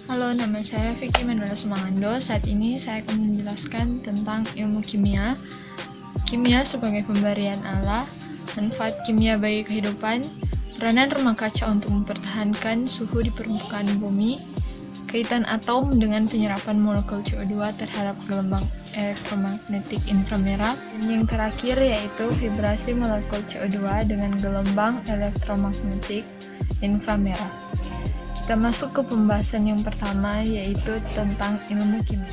Halo, nama saya Vicky Mendola Sumangando. Saat ini saya akan menjelaskan tentang ilmu kimia. Kimia sebagai pemberian Allah, manfaat kimia bagi kehidupan, peranan rumah kaca untuk mempertahankan suhu di permukaan bumi, kaitan atom dengan penyerapan molekul CO2 terhadap gelombang elektromagnetik inframerah, dan yang terakhir yaitu vibrasi molekul CO2 dengan gelombang elektromagnetik inframerah. Kita masuk ke pembahasan yang pertama, yaitu tentang ilmu kimia.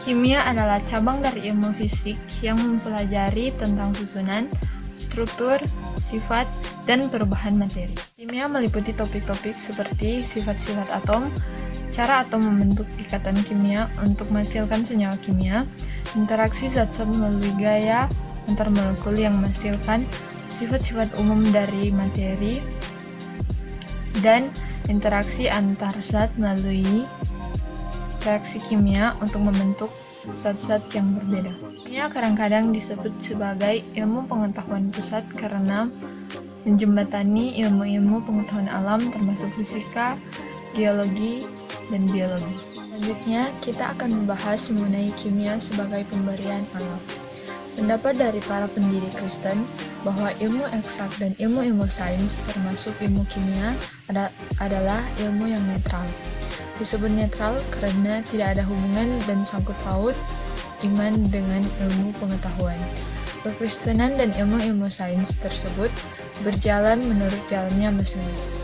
Kimia adalah cabang dari ilmu fisik yang mempelajari tentang susunan, struktur, sifat, dan perubahan materi. Kimia meliputi topik-topik seperti sifat-sifat atom, cara atom membentuk ikatan kimia untuk menghasilkan senyawa kimia, interaksi zat-zat melalui gaya antar molekul yang menghasilkan sifat-sifat umum dari materi, dan interaksi antar zat melalui reaksi kimia untuk membentuk zat-zat yang berbeda. Kimia kadang-kadang disebut sebagai ilmu pengetahuan pusat karena menjembatani ilmu-ilmu pengetahuan alam termasuk fisika, geologi, dan biologi. Selanjutnya, kita akan membahas mengenai kimia sebagai pemberian Allah. Pendapat dari para pendiri Kristen bahwa ilmu eksak dan ilmu-ilmu sains termasuk ilmu kimia adalah ilmu yang netral. Disebut netral karena tidak ada hubungan dan sangkut paut iman dengan ilmu pengetahuan. Kekristenan dan ilmu-ilmu sains tersebut berjalan menurut jalannya masing-masing.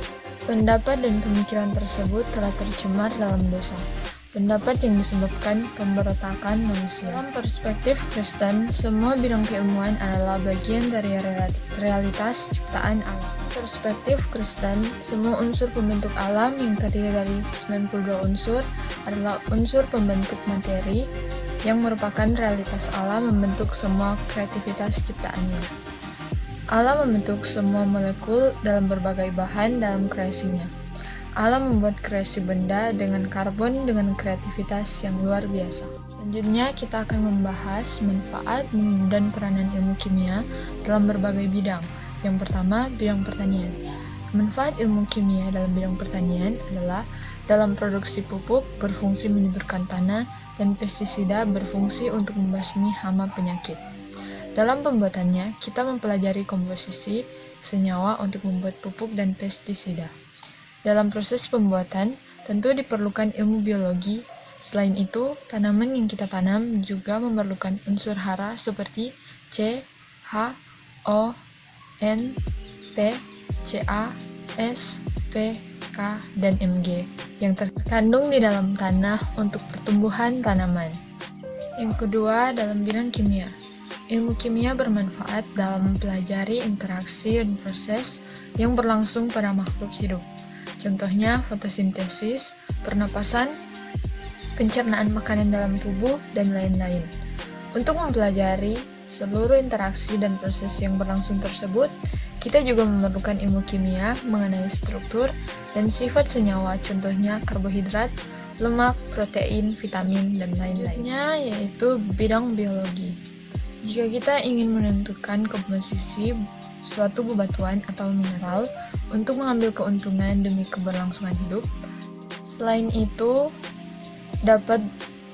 Pendapat dan pemikiran tersebut telah tercemar dalam dosa. Pendapat yang disebabkan pemberontakan manusia. Dalam perspektif Kristen, semua bidang keilmuan adalah bagian dari realitas ciptaan alam. Perspektif Kristen, semua unsur pembentuk alam yang terdiri dari 92 unsur adalah unsur pembentuk materi yang merupakan realitas alam membentuk semua kreativitas ciptaannya. Allah membentuk semua molekul dalam berbagai bahan dalam kreasinya. Allah membuat kreasi benda dengan karbon dengan kreativitas yang luar biasa. Selanjutnya kita akan membahas manfaat dan peranan ilmu kimia dalam berbagai bidang. Yang pertama, bidang pertanian. Manfaat ilmu kimia dalam bidang pertanian adalah dalam produksi pupuk berfungsi menyuburkan tanah dan pestisida berfungsi untuk membasmi hama penyakit. Dalam pembuatannya, kita mempelajari komposisi senyawa untuk membuat pupuk dan pestisida. Dalam proses pembuatan, tentu diperlukan ilmu biologi. Selain itu, tanaman yang kita tanam juga memerlukan unsur hara seperti C, H, O, N, P, Ca, S, P, K, dan Mg yang terkandung di dalam tanah untuk pertumbuhan tanaman. Yang kedua, dalam bidang kimia. Ilmu kimia bermanfaat dalam mempelajari interaksi dan proses yang berlangsung pada makhluk hidup. Contohnya fotosintesis, pernapasan, pencernaan makanan dalam tubuh, dan lain-lain. Untuk mempelajari seluruh interaksi dan proses yang berlangsung tersebut, kita juga memerlukan ilmu kimia mengenai struktur dan sifat senyawa, contohnya karbohidrat, lemak, protein, vitamin, dan lain-lainnya, yaitu bidang biologi. Jika kita ingin menentukan komposisi suatu bebatuan atau mineral untuk mengambil keuntungan demi keberlangsungan hidup, selain itu dapat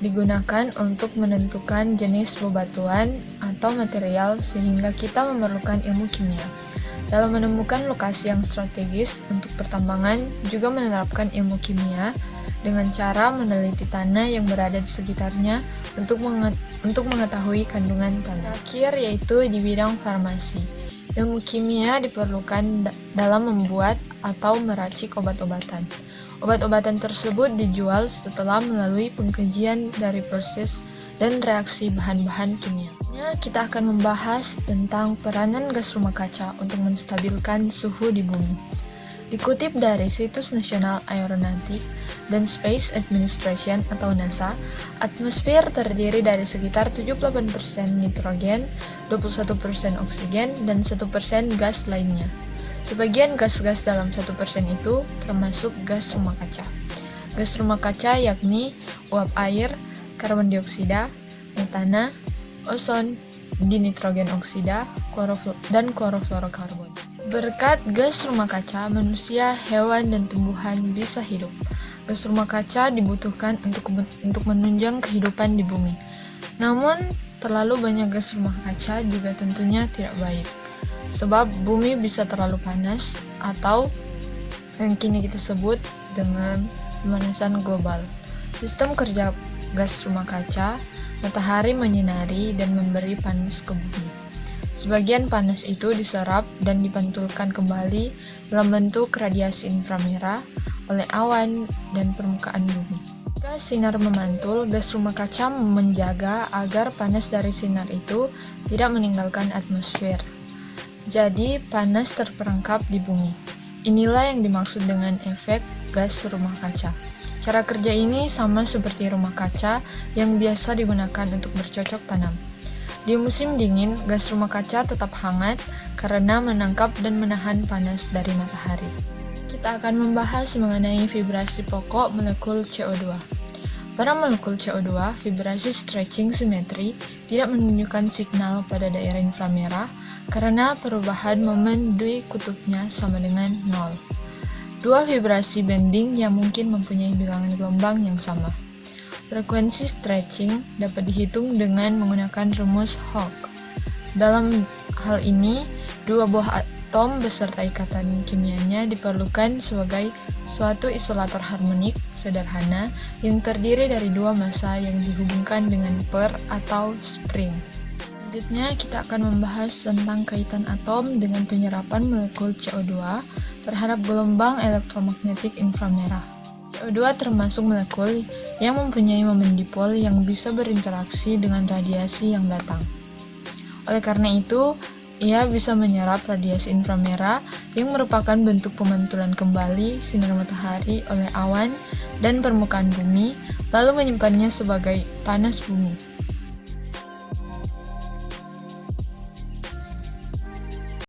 digunakan untuk menentukan jenis bebatuan atau material sehingga kita memerlukan ilmu kimia. Dalam menemukan lokasi yang strategis untuk pertambangan juga menerapkan ilmu kimia dengan cara meneliti tanah yang berada di sekitarnya untuk mengetahui kandungan tanah. Terakhir yaitu di bidang farmasi. Ilmu kimia diperlukan dalam membuat atau meracik obat-obatan. Obat-obatan tersebut dijual setelah melalui pengkajian dari proses dan reaksi bahan-bahan kimia. Kita akan membahas tentang peranan gas rumah kaca untuk menstabilkan suhu di bumi. Dikutip dari situs Nasional Aeronautic dan Space Administration atau NASA, atmosfer terdiri dari sekitar 78% nitrogen, 21% oksigen, dan 1% gas lainnya. Sebagian gas-gas dalam 1% itu termasuk gas rumah kaca. Gas rumah kaca yakni uap air, karbon dioksida, metana, ozon, dinitrogen oksida, dan klorofluorokarbon. Berkat gas rumah kaca, manusia, hewan, dan tumbuhan bisa hidup. gas rumah kaca dibutuhkan untuk menunjang kehidupan di bumi. Namun, terlalu banyak gas rumah kaca juga tentunya tidak baik, sebab bumi bisa terlalu panas atau yang kini kita sebut dengan pemanasan global. Sistem kerja gas rumah kaca, matahari menyinari dan memberi panas ke bumi. Sebagian panas itu diserap dan dipantulkan kembali dalam bentuk radiasi inframerah oleh awan dan permukaan bumi. Jika sinar memantul, gas rumah kaca menjaga agar panas dari sinar itu tidak meninggalkan atmosfer. Jadi, panas terperangkap di bumi. Inilah yang dimaksud dengan efek gas rumah kaca. Cara kerja ini sama seperti rumah kaca yang biasa digunakan untuk bercocok tanam. Di musim dingin, gas rumah kaca tetap hangat karena menangkap dan menahan panas dari matahari. Kita akan membahas mengenai vibrasi pokok molekul CO2. Pada molekul CO2, vibrasi stretching simetri tidak menunjukkan signal pada daerah inframerah karena perubahan momen dui kutubnya sama dengan 0. Dua vibrasi bending yang mungkin mempunyai bilangan gelombang yang sama. Frekuensi stretching dapat dihitung dengan menggunakan rumus Hooke. Dalam hal ini, dua buah atom beserta ikatan kimianya diperlukan sebagai suatu isolator harmonik sederhana yang terdiri dari dua massa yang dihubungkan dengan per atau spring. Selanjutnya, kita akan membahas tentang kaitan atom dengan penyerapan molekul CO2 terhadap gelombang elektromagnetik inframerah. CO2 termasuk molekul yang mempunyai momen dipol yang bisa berinteraksi dengan radiasi yang datang. Oleh karena itu, ia bisa menyerap radiasi inframerah yang merupakan bentuk pemantulan kembali sinar matahari oleh awan dan permukaan bumi, lalu menyimpannya sebagai panas bumi.